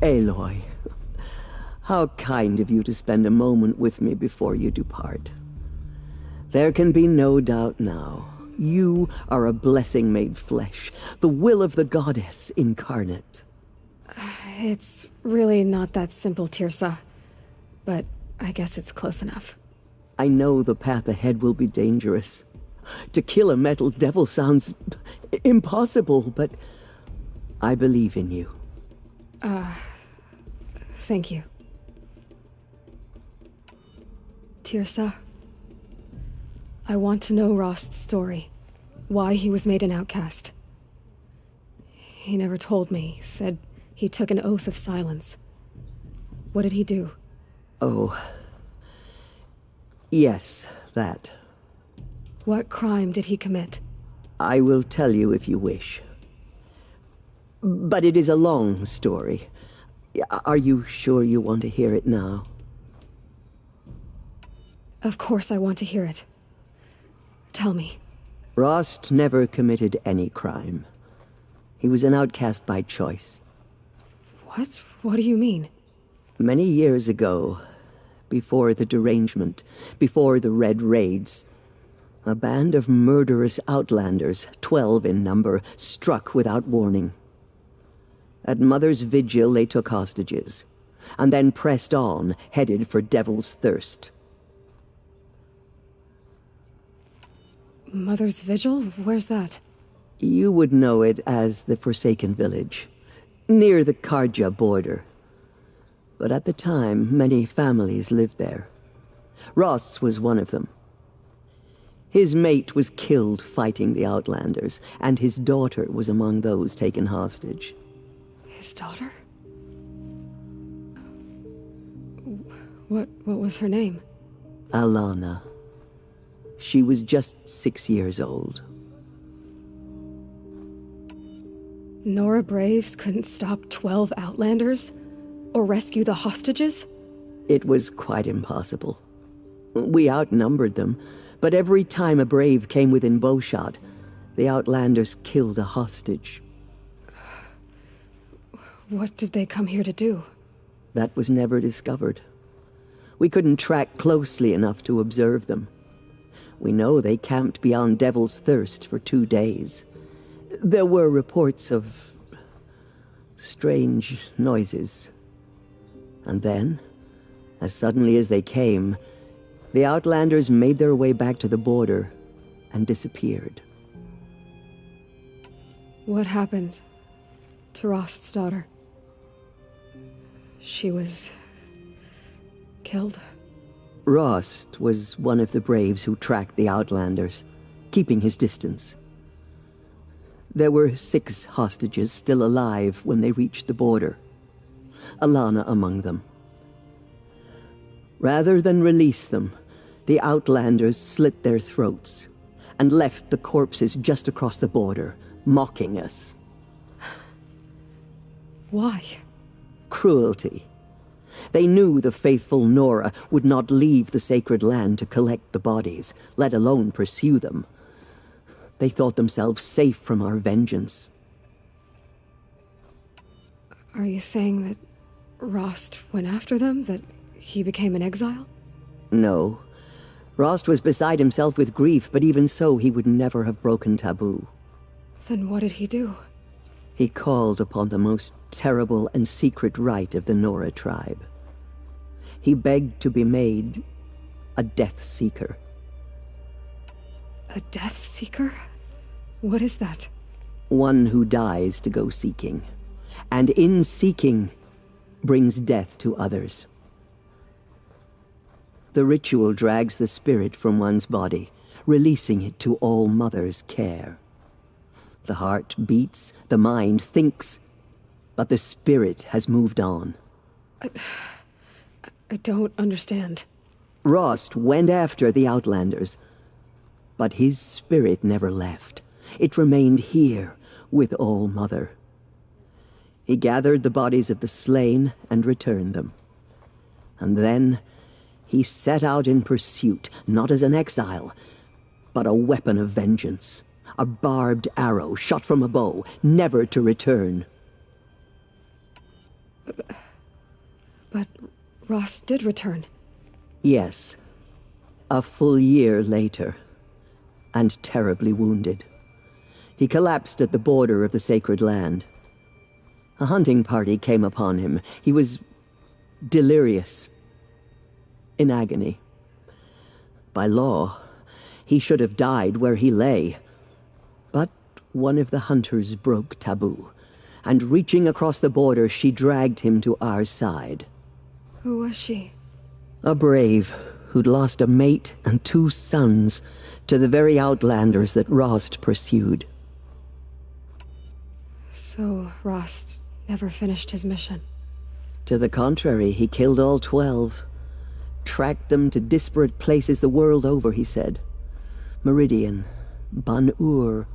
Aloy, how kind of you to spend a moment with me before you depart. There can be no doubt now. You are a blessing made flesh, the will of the goddess incarnate. It's really not that simple, Tirsa. But I guess it's close enough. I know the path ahead will be dangerous. To kill a metal devil sounds impossible, but I believe in you. Thank you. Tirsa, I want to know Rost's story. Why he was made an outcast. He never told me, said he took an oath of silence. What did he do? Oh. Yes, that. What crime did he commit? I will tell you if you wish. But it is a long story. Are you sure you want to hear it now? Of course I want to hear it. Tell me. Rost never committed any crime. He was an outcast by choice. What? What do you mean? Many years ago, before the derangement, before the Red Raids, a band of murderous outlanders, 12 in number, struck without warning. At Mother's Vigil, they took hostages, and then pressed on, headed for Devil's Thirst. Mother's Vigil? Where's that? You would know it as the Forsaken Village, near the Karja border. But at the time, many families lived there. Rost's was one of them. His mate was killed fighting the Outlanders, and his daughter was among those taken hostage. His daughter? What was her name? Alana. She was just 6 years old. Nora Braves couldn't stop 12 Outlanders? Or rescue the hostages? It was quite impossible. We outnumbered them, but every time a brave came within bowshot, the Outlanders killed a hostage. What did they come here to do? That was never discovered. We couldn't track closely enough to observe them. We know they camped beyond Devil's Thirst for 2 days. There were reports of strange noises. And then, as suddenly as they came, the Outlanders made their way back to the border and disappeared. What happened to Rost's daughter? She was killed. Rost was one of the braves who tracked the Outlanders, keeping his distance. There were 6 hostages still alive when they reached the border, Alana among them. Rather than release them, the Outlanders slit their throats and left the corpses just across the border, mocking us. Why? Cruelty. They knew the faithful Nora would not leave the sacred land to collect the bodies, let alone pursue them. They thought themselves safe from our vengeance. Are you saying that Rost went after them? That he became an exile? No. Rost was beside himself with grief, but even so, he would never have broken taboo. Then what did he do? He called upon the most terrible and secret rite of the Nora tribe. He begged to be made a Death Seeker. A Death Seeker? What is that? One who dies to go seeking, and in seeking, brings death to others. The ritual drags the spirit from one's body, releasing it to All Mother's care. The heart beats, the mind thinks, but the spirit has moved on. I don't understand. Rost went after the Outlanders, but his spirit never left. It remained here with All Mother. He gathered the bodies of the slain and returned them. And then he set out in pursuit, not as an exile, but a weapon of vengeance. A barbed arrow shot from a bow, never to return. But Rost did return. Yes. A full year later. And terribly wounded. He collapsed at the border of the sacred land. A hunting party came upon him. He was delirious. In agony. By law, he should have died where he lay. But one of the hunters broke taboo, and reaching across the border, she dragged him to our side. Who was she? A brave who'd lost a mate and 2 sons to the very outlanders that Rost pursued. So Rost never finished his mission? To the contrary, he killed all 12. Tracked them to disparate places the world over, he said. Meridian, Ban-Ur,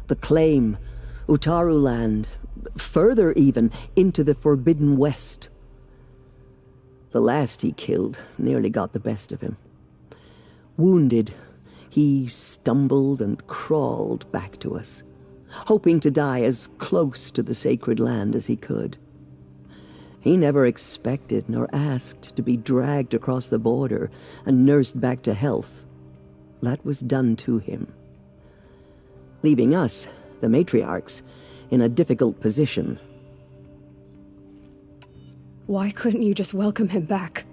the Claim, Utaru Land, further even, into the Forbidden West. The last he killed nearly got the best of him. Wounded, he stumbled and crawled back to us, hoping to die as close to the sacred land as he could. He never expected nor asked to be dragged across the border and nursed back to health. That was done to him. Leaving us, the matriarchs, in a difficult position. Why couldn't you just welcome him back?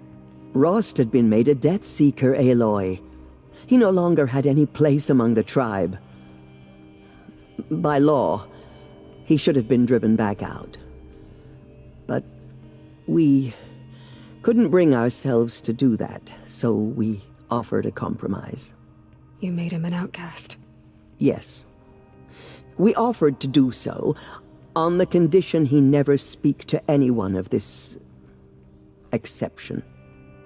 Rost had been made a death seeker, Aloy. He no longer had any place among the tribe. By law, he should have been driven back out. But we couldn't bring ourselves to do that, so we offered a compromise. You made him an outcast. Yes. We offered to do so on the condition he never speak to anyone of this exception.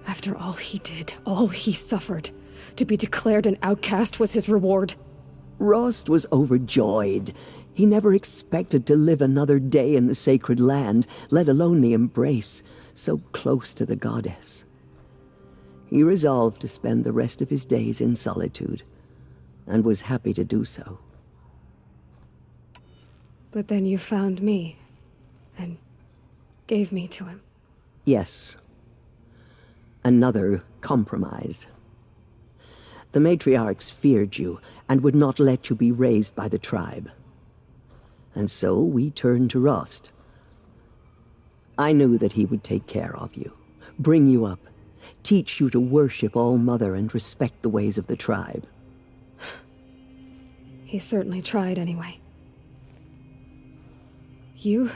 After all he did, all he suffered, to be declared an outcast was his reward. Rost was overjoyed. He never expected to live another day in the sacred land, let alone the embrace, so close to the goddess. He resolved to spend the rest of his days in solitude, and was happy to do so. But then you found me, and gave me to him. Yes. Another compromise. The matriarchs feared you, and would not let you be raised by the tribe. And so we turned to Rost. I knew that he would take care of you, bring you up, teach you to worship All-Mother and respect the ways of the tribe. He certainly tried anyway. You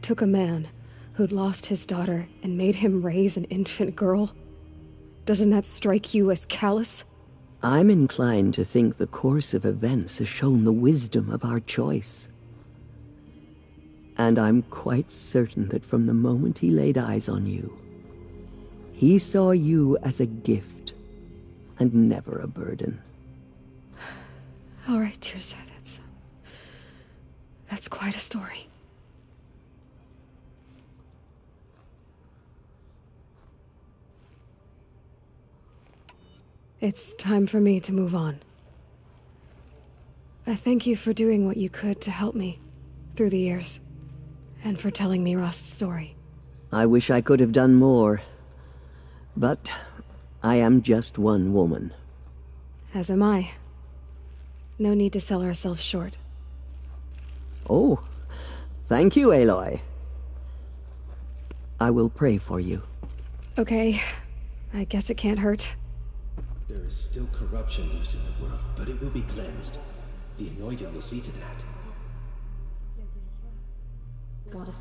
took a man who'd lost his daughter and made him raise an infant girl? Doesn't that strike you as callous? I'm inclined to think the course of events has shown the wisdom of our choice. And I'm quite certain that from the moment he laid eyes on you, he saw you as a gift, and never a burden. All right, Tirsa, that's quite a story. It's time for me to move on. I thank you for doing what you could to help me through the years, and for telling me Rost's story. I wish I could have done more, but I am just one woman. As am I. No need to sell ourselves short. Oh, thank you, Aloy. I will pray for you. Okay, I guess it can't hurt. There is still corruption loose in the world, but it will be cleansed. The Anointed will see to that. God is